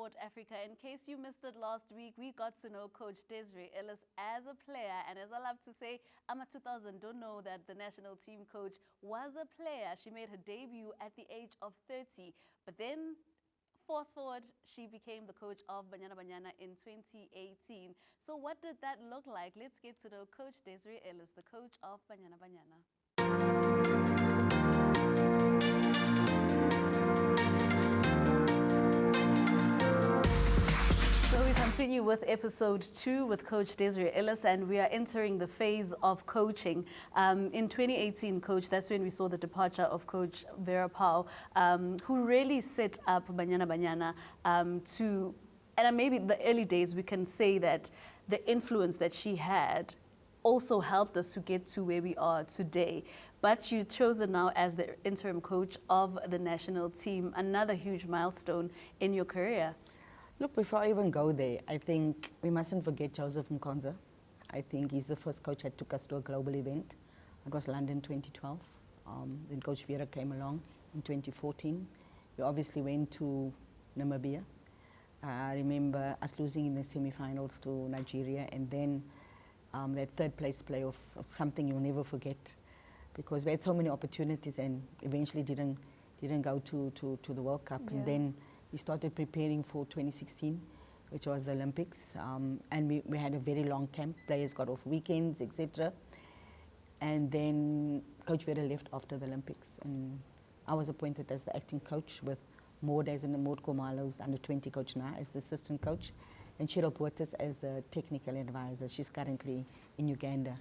Sport Africa. In case you missed it last week, we got to know Coach Desiree Ellis as a player. And as I love to say, I'm a 2000, don't know that the national team coach was a player. She made her debut at the age of 30. But then, fast forward, she became the coach of Banyana Banyana in 2018. So what did that look like? Let's get to know Coach Desiree Ellis, the coach of Banyana Banyana. So we continue with episode 2 with Coach Desiree Ellis, and we are entering the phase of coaching. In 2018, Coach, that's when we saw the departure of Coach Vera Pauw, who really set up Banyana Banyana to, and maybe the early days we can say that the influence that she had also helped us to get to where we are today. But you chosen now as the interim coach of the national team, another huge milestone in your career. Look, before I even go there, I think we mustn't forget Joseph Mkonza. I think he's the first coach that took us to a global event. It was London 2012. Then Coach Vera came along in 2014. We obviously went to Namibia. I remember us losing in the semi-finals to Nigeria, and then that third place playoff was something you'll never forget, because we had so many opportunities and eventually didn't go to the World Cup. Yeah. And then we started preparing for 2016, which was the Olympics, and we had a very long camp. Players got off weekends, etc. And then Coach Vera left after the Olympics, and I was appointed as the acting coach with Maud as in the Maud Komalo, who's the under-20 coach now, as the assistant coach, and Cheryl Portis as the technical advisor. She's currently in Uganda.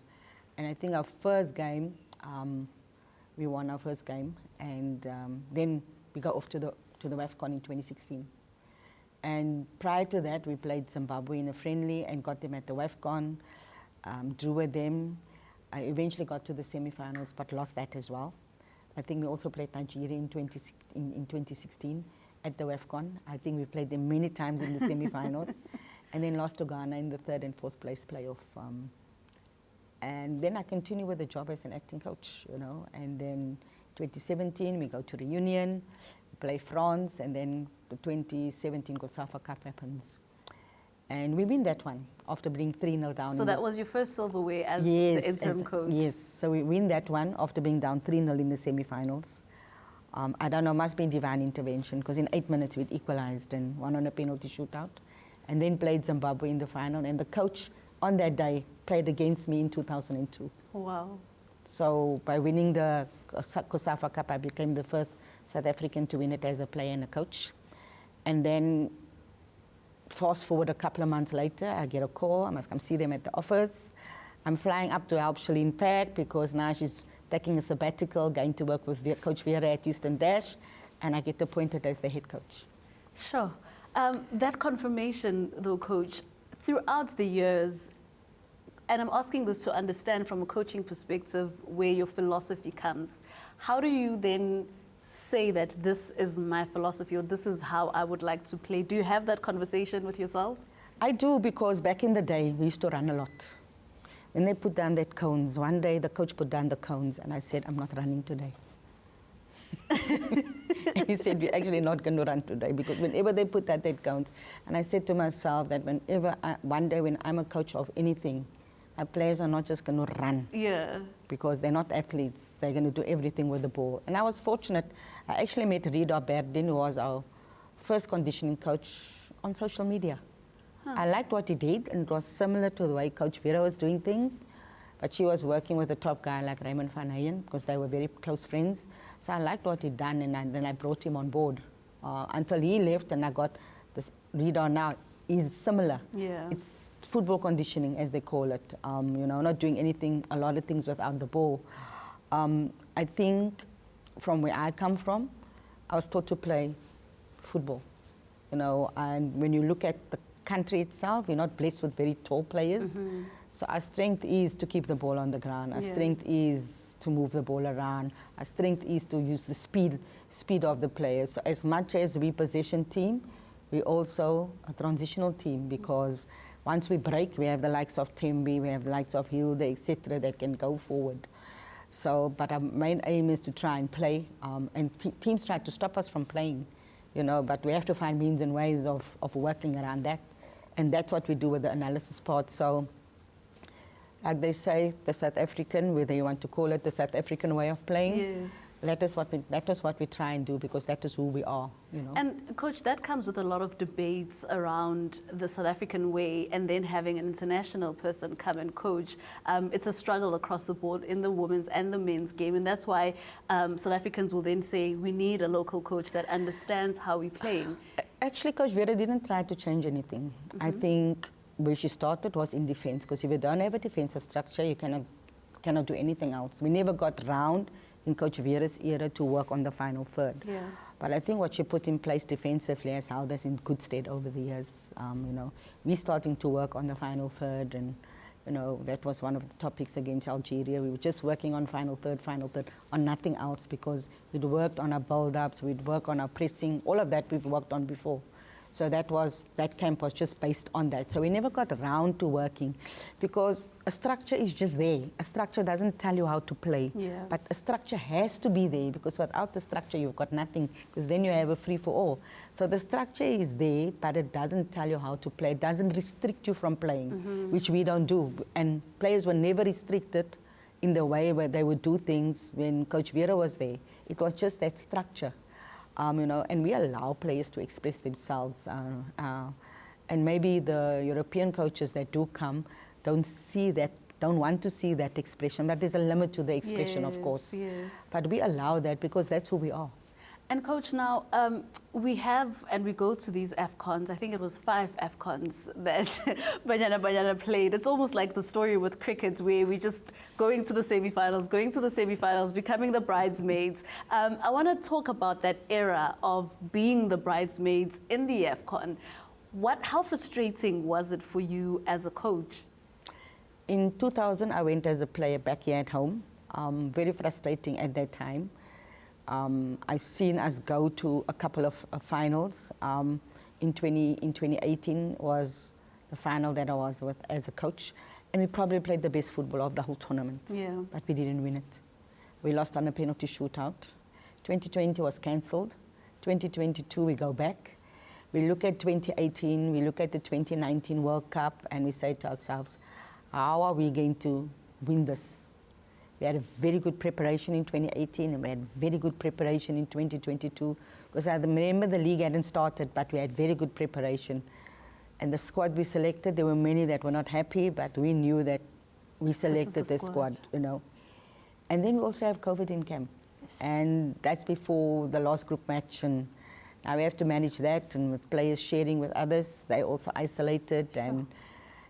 And I think our first game, we won our first game, and then we got off to the WAFCON in 2016. And prior to that, we played Zimbabwe in a friendly and got them at the WAFCON, drew with them. I eventually got to the semi-finals, but lost that as well. I think we also played Nigeria in 2016 at the WAFCON. I think we played them many times in the semi-finals, and then lost to Ghana in the third and fourth place playoff. And then I continue with the job as an acting coach, you know. And then 2017, we go to Reunion, play France, and then the 2017 COSAFA Cup happens. And we win that one after being 3-0 down. So that was your first silverware as the interim coach? Yes, so we win that one after being down 3-0 in the semi-finals. I don't know, must be divine intervention, because in 8 minutes we'd equalized and won on a penalty shootout, and then played Zimbabwe in the final. And the coach on that day played against me in 2002. Wow. So by winning the COSAFA Cup, I became the first South African to win it as a player and a coach. And then fast forward a couple of months later, I get a call. I must come see them at the office. I'm flying up to help Shalene Pack, because now she's taking a sabbatical, going to work with Coach Vera at Houston Dash, and I get appointed as the head coach. Sure. That confirmation, though, Coach, throughout the years, and I'm asking this to understand from a coaching perspective where your philosophy comes, how do you then say that this is my philosophy, or this is how I would like to play? Do you have that conversation with yourself? I do, because back in the day, we used to run a lot. When they put down that cones, one day the coach put down the cones, and I said, I'm not running today. And he said, we're actually not going to run today, because whenever they put out that cones, and I said to myself that whenever, one day when I'm a coach of anything, my players are not just going to run. Yeah. Because they're not athletes. They're going to do everything with the ball. And I was fortunate. I actually met Rida Berdin, who was our first conditioning coach, on social media. Huh. I liked what he did, and it was similar to the way Coach Vera was doing things. But she was working with a top guy like Raymond van Heyen, because they were very close friends. So I liked what he'd done, and then I brought him on board. Until he left, and I got this Rida now. He's similar. Yeah. It's football conditioning, as they call it. You know, not doing anything, a lot of things without the ball. I think from where I come from, I was taught to play football. You know, and when you look at the country itself, we're not blessed with very tall players. Mm-hmm. So our strength is to keep the ball on the ground. Our strength is to move the ball around. Our strength is to use the speed of the players. So as much as we possession team, we also a transitional team, because once we break, we have the likes of Tembi, we have the likes of Hilde, etc., that can go forward. So, but our main aim is to try and play, and teams try to stop us from playing, you know, but we have to find means and ways of working around that. And that's what we do with the analysis part. So, like they say, the South African, whether you want to call it the South African way of playing, Yes. that is what we try and do, because that is who we are, you know. And Coach, that comes with a lot of debates around the South African way, and then having an international person come and coach. It's a struggle across the board in the women's and the men's game, and that's why South Africans will then say we need a local coach that understands how we're playing. Actually, Coach Vera didn't try to change anything. I think where she started was in defense, because if you don't have a defensive structure, you cannot do anything else. We never got round in Coach Vera's era to work on the final third. Yeah. But I think what she put in place defensively has held us in good stead over the years. You know, we're starting to work on the final third, and you know, that was one of the topics against Algeria. We were just working on final third, on nothing else, because we'd worked on our build-ups, we'd worked on our pressing, all of that we've worked on before. So that camp was just based on that. So we never got around to working, because a structure is just there. A structure doesn't tell you how to play, Yeah. but a structure has to be there, because without the structure you've got nothing, because then you have a free-for-all. So the structure is there, but it doesn't tell you how to play. It doesn't restrict you from playing, which we don't do. And players were never restricted in the way where they would do things when Coach Vera was there. It was just that structure. You know, and we allow players to express themselves. And maybe the European coaches that do come don't want to see that expression, but there's a limit to the expression, of course. Yes. But we allow that because that's who we are. And Coach, now we go to these AFCONs. I think it was 5 AFCONs that Banyana Banyana played. It's almost like the story with cricket, where we're just going to the semi-finals, becoming the bridesmaids. I want to talk about that era of being the bridesmaids in the AFCON. How frustrating was it for you as a coach? In 2000, I went as a player back here at home. Very frustrating at that time. I've seen us go to a couple of finals. In 2018 was the final that I was with as a coach, and we probably played the best football of the whole tournament. Yeah. But we didn't win it. We lost on a penalty shootout. 2020 was cancelled. 2022 we go back. We look at 2018, we look at the 2019 World Cup, and we say to ourselves, how are we going to win this? We had a very good preparation in 2018, and we had very good preparation in 2022. Because I remember the league hadn't started, but we had very good preparation. And the squad we selected, there were many that were not happy, but we knew that we selected the squad, you know. And then we also have COVID in camp. Yes. And that's before the last group match. And now we have to manage that, and with players sharing with others, they also isolated. And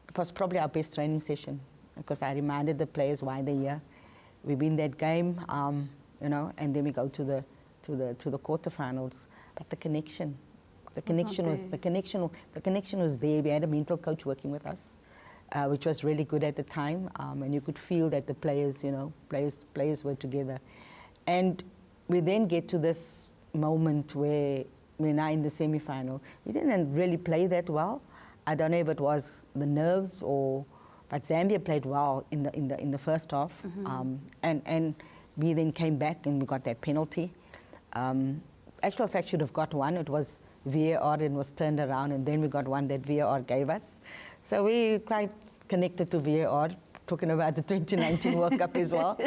it was probably our best training session, because I reminded the players why they're here. We win that game, you know, and then we go to the quarterfinals. But the connection was there. We had a mental coach working with us, which was really good at the time, and you could feel that the players, you know, players were together. And we then get to this moment where we're now in the semi-final. We didn't really play that well. I don't know if it was the nerves or. But Zambia played well in the first half, and we then came back and we got that penalty. Actual fact, should have got one. It was VAR and was turned around, and then we got one that VAR gave us. So we're quite connected to VAR. Talking about the 2019 World Cup as well.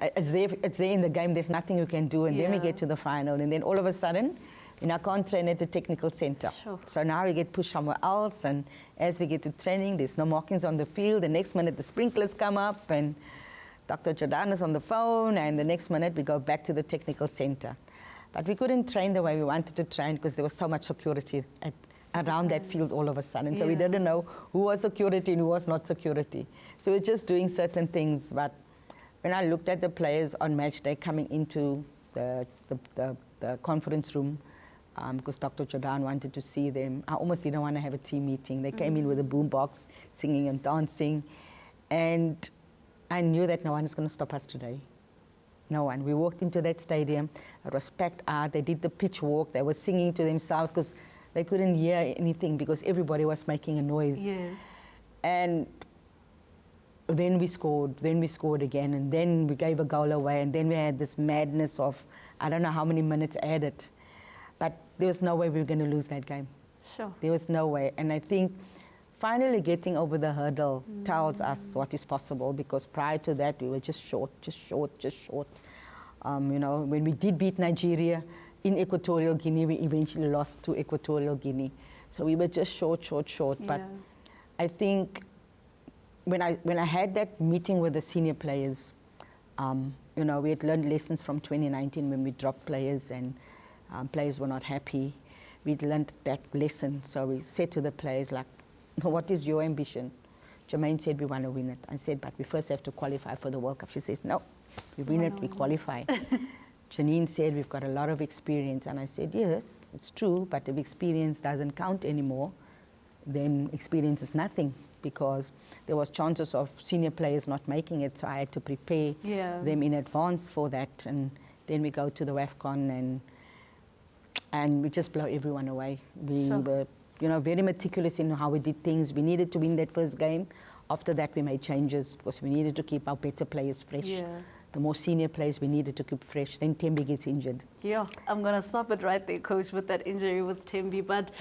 It's there in the game. There's nothing you can do, and then we get to the final, and then all of a sudden. And I can't train at the technical center. Sure. So now we get pushed somewhere else, and as we get to training, there's no markings on the field. The next minute, the sprinklers come up, and Dr. Jordan is on the phone, and the next minute, we go back to the technical center. But we couldn't train the way we wanted to train, because there was so much security around that field all of a sudden. So we didn't know who was security and who was not security. So we were just doing certain things. But when I looked at the players on match day coming into the conference room, because Dr. Jordan wanted to see them. I almost didn't want to have a team meeting. They came in with a boombox, singing and dancing. And I knew that no one is going to stop us today. No one. We walked into that stadium. It was packed out. They did the pitch walk. They were singing to themselves because they couldn't hear anything because everybody was making a noise. Yes. And then we scored again, and then we gave a goal away, and then we had this madness of, I don't know how many minutes added. But there was no way we were going to lose that game. Sure. There was no way. And I think finally getting over the hurdle tells us what is possible, because prior to that, we were just short. You know, when we did beat Nigeria in Equatorial Guinea, we eventually lost to Equatorial Guinea. So we were just short. But Yeah. I think when I had that meeting with the senior players, you know, we had learned lessons from 2019 when we dropped players and players were not happy. We'd learned that lesson. So we said to the players, like, what is your ambition? Jermaine said, we want to win it. I said, but we first have to qualify for the World Cup. She says, no, we win it, we qualify. Janine said, we've got a lot of experience. And I said, yes, it's true, but if experience doesn't count anymore, then experience is nothing, because there was chances of senior players not making it, so I had to prepare them in advance for that. And then we go to the WAFCON and we just blow everyone away. We were, you know, very meticulous in how we did things. We needed to win that first game. After that, we made changes because we needed to keep our better players fresh. Yeah. The more senior players we needed to keep fresh. Then Tembi gets injured. Yeah, I'm going to stop it right there, Coach, with that injury with Tembi. But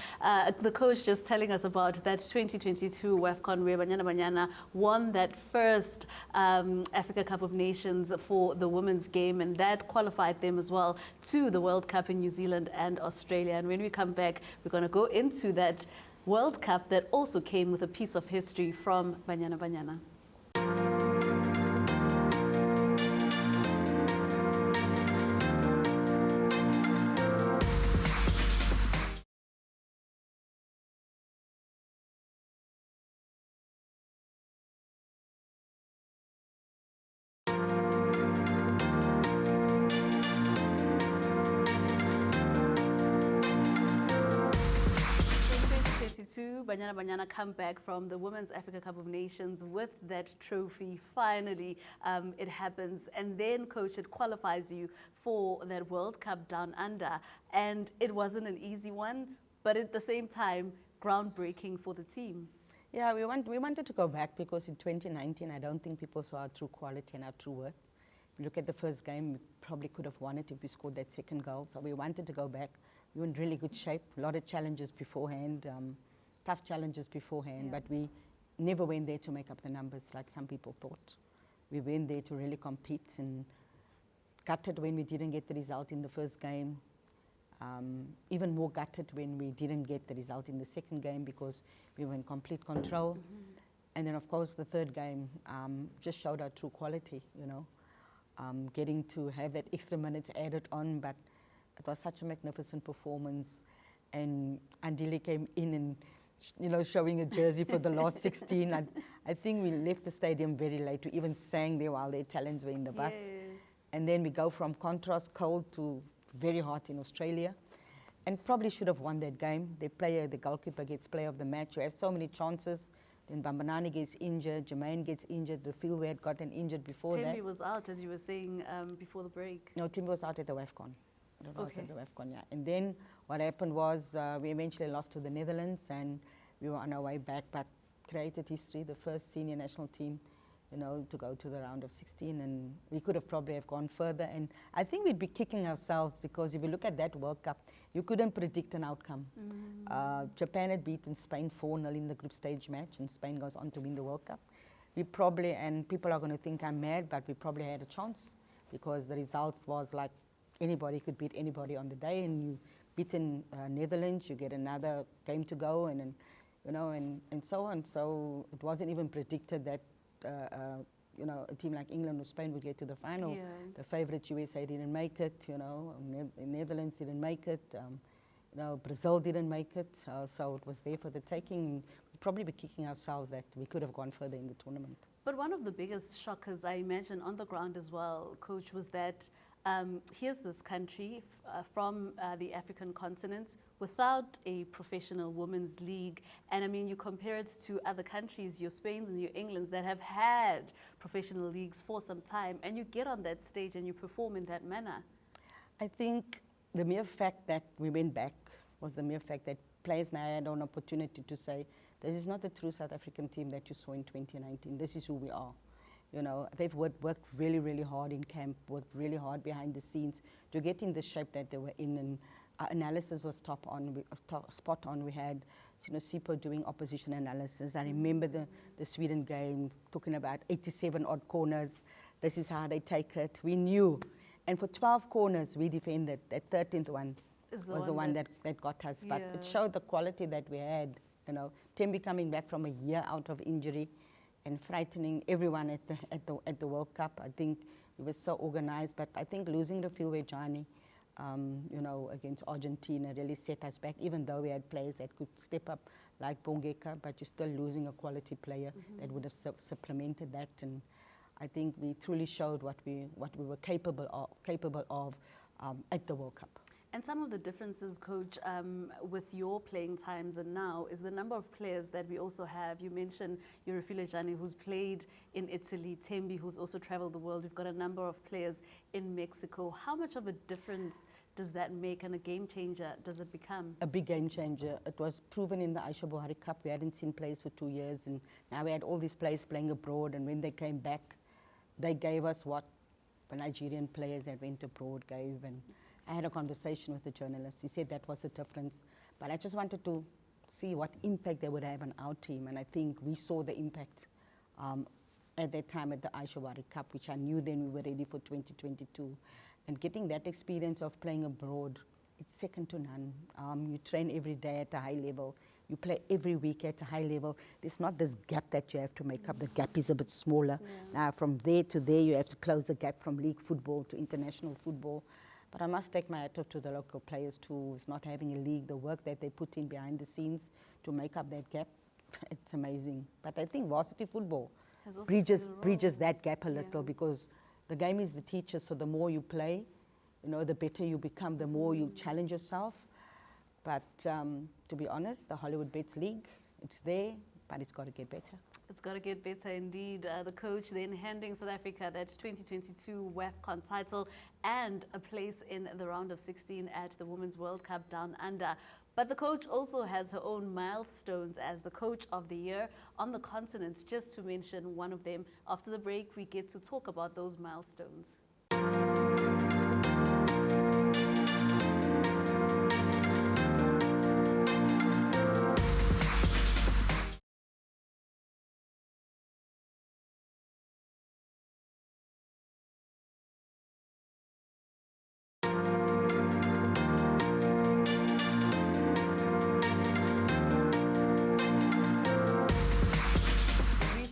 the coach just telling us about that 2022 WAFCON where Banyana Banyana won that first Africa Cup of Nations for the women's game, and that qualified them as well to the World Cup in New Zealand and Australia. And when we come back, we're going to go into that World Cup that also came with a piece of history from Banyana Banyana. Banyana Banyana come back from the Women's Africa Cup of Nations with that trophy. Finally, it happens. And then, Coach, it qualifies you for that World Cup down under. And it wasn't an easy one, but at the same time, groundbreaking for the team. Yeah, we wanted to go back because in 2019, I don't think people saw our true quality and our true worth. If you look at the first game, we probably could have won it if we scored that second goal. So we wanted to go back. We were in really good shape, a lot of challenges beforehand. Tough challenges beforehand, but we never went there to make up the numbers like some people thought. We went there to really compete, and gutted when we didn't get the result in the first game. Even more gutted when we didn't get the result in the second game because we were in complete control. And then, of course, the third game just showed our true quality, you know. Getting to have that extra minutes added on, but it was such a magnificent performance. And Andile came in and, you know, showing a jersey for the last 16. I think we left the stadium very late. We even sang there while the Italians were in the bus. Yes. And then we go from contrast cold to very hot in Australia. And probably should have won that game. The goalkeeper gets player of the match. We have so many chances. Then Bambanani gets injured. Jermaine gets injured. The field we had gotten injured before that. Tembi was out, as you were saying before the break. No, Tembi was out at the WAFCON. Okay. At the WAFCON, yeah. And then what happened was we eventually lost to the Netherlands, and we were on our way back, but created history, the first senior national team, you know, to go to the round of 16, and we could have probably have gone further. And I think we'd be kicking ourselves because if you look at that World Cup, you couldn't predict an outcome. Japan had beaten Spain 4-0 in the group stage match, and Spain goes on to win the World Cup. We probably, and people are going to think I'm mad, but we probably had a chance because the results was like anybody could beat anybody on the day, and you beaten Netherlands, you get another game to go, and you know, and so on. So it wasn't even predicted that you know, a team like England or Spain would get to the final. Yeah. The favourite USA didn't make it. You know, Netherlands didn't make it. You know, Brazil didn't make it. So it was there for the taking. We'd probably be kicking ourselves that we could have gone further in the tournament. But one of the biggest shockers, I imagine, on the ground as well, Coach, was that here's this country from the African continent without a professional women's league. And I mean, you compare it to other countries, your Spains and your Englands, that have had professional leagues for some time, and you get on that stage and you perform in that manner. I think the mere fact that we went back was the mere fact that players now had an opportunity to say, this is not the true South African team that you saw in 2019. This is who we are. You know, they've worked really, really hard in camp, worked really hard behind the scenes to get in the shape that they were in. And our analysis was spot on. We had, Sipo doing opposition analysis. I remember the Sweden game, talking about 87 odd corners. This is how they take it. We knew. And for 12 corners, we defended. That 13th one was the one that got us. But it showed the quality that we had. Tembi coming back from a year out of injury and frightening everyone at the World Cup. I think we were so organized. But I think losing the Philway Johnny, against Argentina really set us back, even though we had players that could step up like Bongeka, but you're still losing a quality player that would have supplemented that. And I think we truly showed what we were capable of at the World Cup. And some of the differences, Coach, with your playing times and now is the number of players that we also have. You mentioned Yorifile Jani, who's played in Italy, Tembi, who's also traveled the world. We've got a number of players in Mexico. How much of a difference does that make, and a game changer does it become? A big game changer. It was proven in the Aisha Buhari Cup. We hadn't seen players for 2 years, and now we had all these players playing abroad, and when they came back, they gave us what the Nigerian players that went abroad gave. And I had a conversation with the journalist. He said that was the difference. But I just wanted to see what impact they would have on our team. And I think we saw the impact at that time at the Aisha Buhari Cup, which I knew then we were ready for 2022. And getting that experience of playing abroad, it's second to none. You train every day at a high level. You play every week at a high level. There's not this gap that you have to make up. The gap is a bit smaller. Yeah. Now, from there to there, you have to close the gap from league football to international football. But I must take my hat off to the local players too, who's not having a league, the work that they put in behind the scenes to make up that gap, it's amazing. But I think varsity football bridges that gap a little, because the game is the teacher, so the more you play, the better you become, the more you challenge yourself. But to be honest, the Hollywood Bets League, it's there, but it's got to get better. It's got to get better indeed. The coach then handing South Africa that 2022 WAFCON title and a place in the round of 16 at the Women's World Cup Down Under. But the coach also has her own milestones as the coach of the year on the continent, just to mention one of them. After the break, we get to talk about those milestones.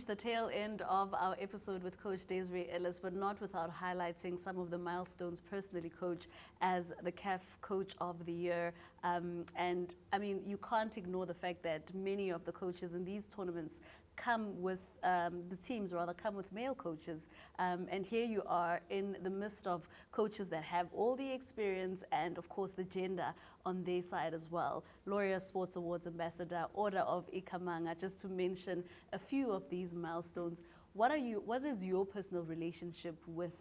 The tail end of our episode with Coach Desiree Ellis, but not without highlighting some of the milestones personally, Coach, as the CAF Coach of the Year. And I mean, you can't ignore the fact that many of the coaches in these tournaments come with, the teams rather, come with male coaches. And here you are in the midst of coaches that have all the experience and, of course, the gender on their side as well. Laureate Sports Awards Ambassador, Order of Ikamanga, just to mention a few of these milestones. What is your personal relationship with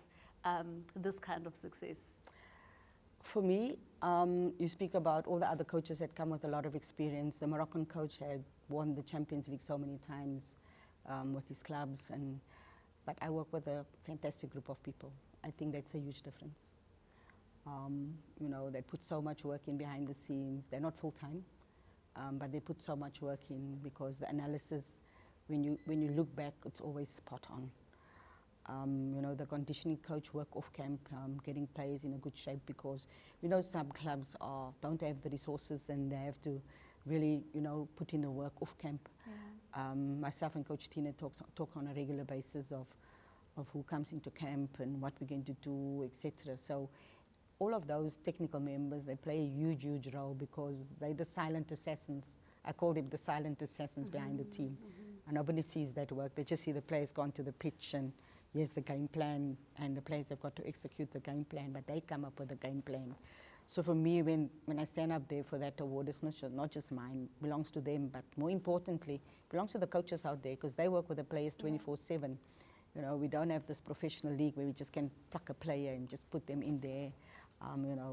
this kind of success? For me, you speak about all the other coaches that come with a lot of experience. The Moroccan coach had won the Champions League so many times with his clubs, but I work with a fantastic group of people. I think that's a huge difference. They put so much work in behind the scenes. They're not full-time, but they put so much work in, because the analysis, when you look back, it's always spot on. The conditioning coach work off camp, getting players in a good shape, because some clubs don't have the resources and they have to really put in the work off camp. Yeah. Myself and Coach Tina talk on a regular basis of who comes into camp and what we're going to do, etc. So all of those technical members, they play a huge role, because they're the silent assassins. I call them the silent assassins behind the team. And nobody sees that work. They just see the players go onto the pitch and here's the game plan, and the players have got to execute the game plan, but they come up with the game plan. So for me, when I stand up there for that award, it's not just mine, it belongs to them, but more importantly, it belongs to the coaches out there, because they work with the players 24/7. We don't have this professional league where we just can pluck a player and just put them in there.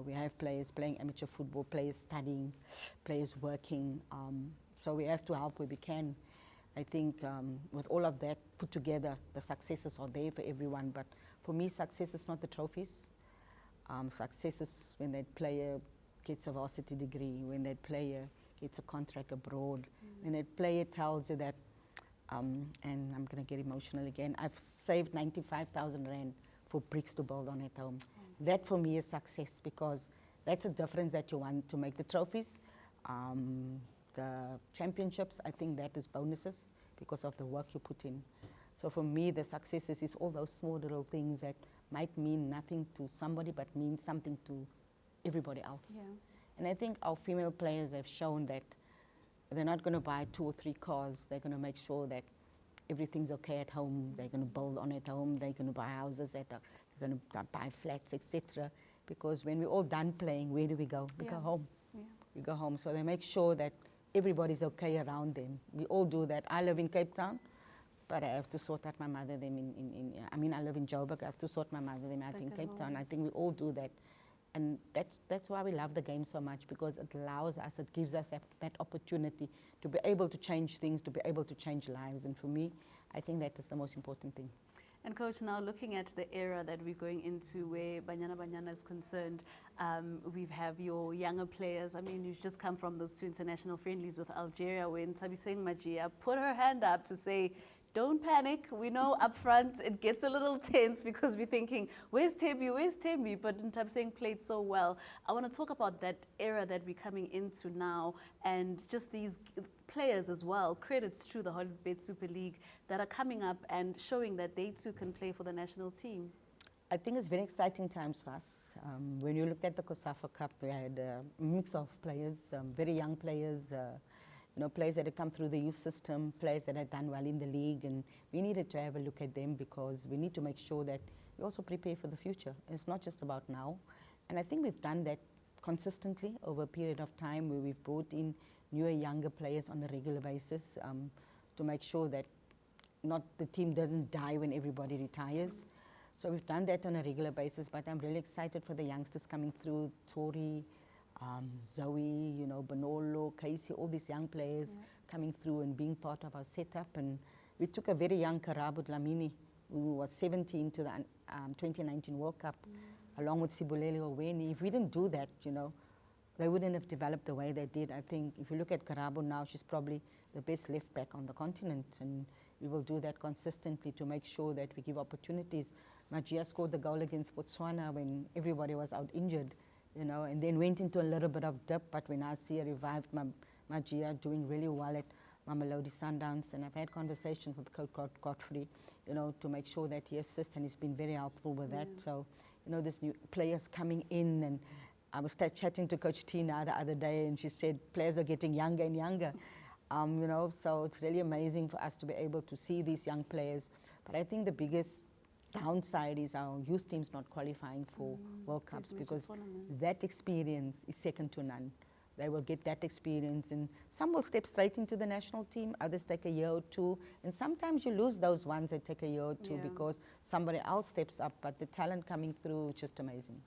We have players playing amateur football, players studying, players working. So we have to help where we can. I think with all of that put together, the successes are there for everyone. But for me, success is not the trophies. Success is when that player gets a varsity degree, when that player gets a contract abroad, when that player tells you that, and I'm going to get emotional again, I've saved 95,000 Rand for bricks to build on at home. That for me is success, because that's a difference that you want to make. The trophies, the championships, I think that is bonuses because of the work you put in. So for me, the successes is all those small little things that might mean nothing to somebody but mean something to everybody else. Yeah. And I think our female players have shown that they're not going to buy 2 or 3 cars. They're going to make sure that everything's okay at home. They're going to build on at home. They're going to buy houses they're going to buy flats, etc. Because when we're all done playing, where do we go? We go home. Yeah. We go home. So they make sure that everybody's okay around them. We all do that. I live in Cape Town, but I have to sort out my mother them I live in Joburg. I have to sort my mother them out in Cape Town. I think we all do that. And that's why we love the game so much, because it allows us, it gives us that opportunity to be able to change things, to be able to change lives. And for me, I think that is the most important thing. And Coach, now looking at the era that we're going into where Banyana Banyana is concerned, we have your younger players. I mean, you've just come from those 2 international friendlies with Algeria when Tabiseng Majia put her hand up to say, don't panic. We know up front it gets a little tense because we're thinking, where's Tembi, where's Tembi? But Tabiseng played so well. I want to talk about that era that we're coming into now and just these players as well. Credits to the Hollywood Super League that are coming up and showing that they too can play for the national team. I think it's very exciting times for us. When you looked at the COSAFA Cup, we had a mix of players, very young players, players that had come through the youth system, players that had done well in the league, and we needed to have a look at them because we need to make sure that we also prepare for the future. It's not just about now. And I think we've done that consistently over a period of time where we've brought in newer, younger players on a regular basis to make sure that not the team doesn't die when everybody retires. So we've done that on a regular basis, but I'm really excited for the youngsters coming through, Tori, Zoe, Bonolo, Casey, all these young players coming through and being part of our setup. And we took a very young Karabo Dlamini, who was 17, to the 2019 World Cup, along with Sibuleli Oweni. If we didn't do that, they wouldn't have developed the way they did. I think if you look at Karabo now, she's probably the best left back on the continent. And we will do that consistently to make sure that we give opportunities. Majia scored the goal against Botswana when everybody was out injured. And then went into a little bit of dip, but when I see her revived Majia doing really well at Mamelodi Sundowns, and I've had conversations with Coach Godfrey, to make sure that he assists, and he's been very helpful with that. So, there's new players coming in, and I was chatting to Coach Tina the other day, and she said players are getting younger and younger, so it's really amazing for us to be able to see these young players. But I think the biggest downside is our youth teams not qualifying for World Cups, because that experience is second to none. They will get that experience, and some will step straight into the national team, others take a year or 2, and sometimes you lose those ones that take a year or 2 because somebody else steps up, but the talent coming through is just amazing.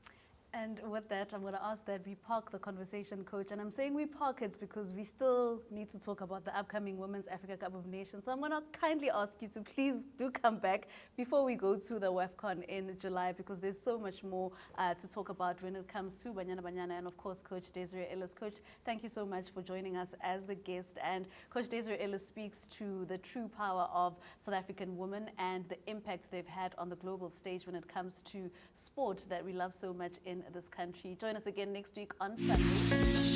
And with that, I'm going to ask that we park the conversation, Coach. And I'm saying we park it because we still need to talk about the upcoming Women's Africa Cup of Nations. So I'm going to kindly ask you to please do come back before we go to the WAFCON in July, because there's so much more to talk about when it comes to Banyana Banyana and, of course, Coach Desiree Ellis. Coach, thank you so much for joining us as the guest. And Coach Desiree Ellis speaks to the true power of South African women and the impact they've had on the global stage when it comes to sport that we love so much in this country. Join us again next week on Sunday.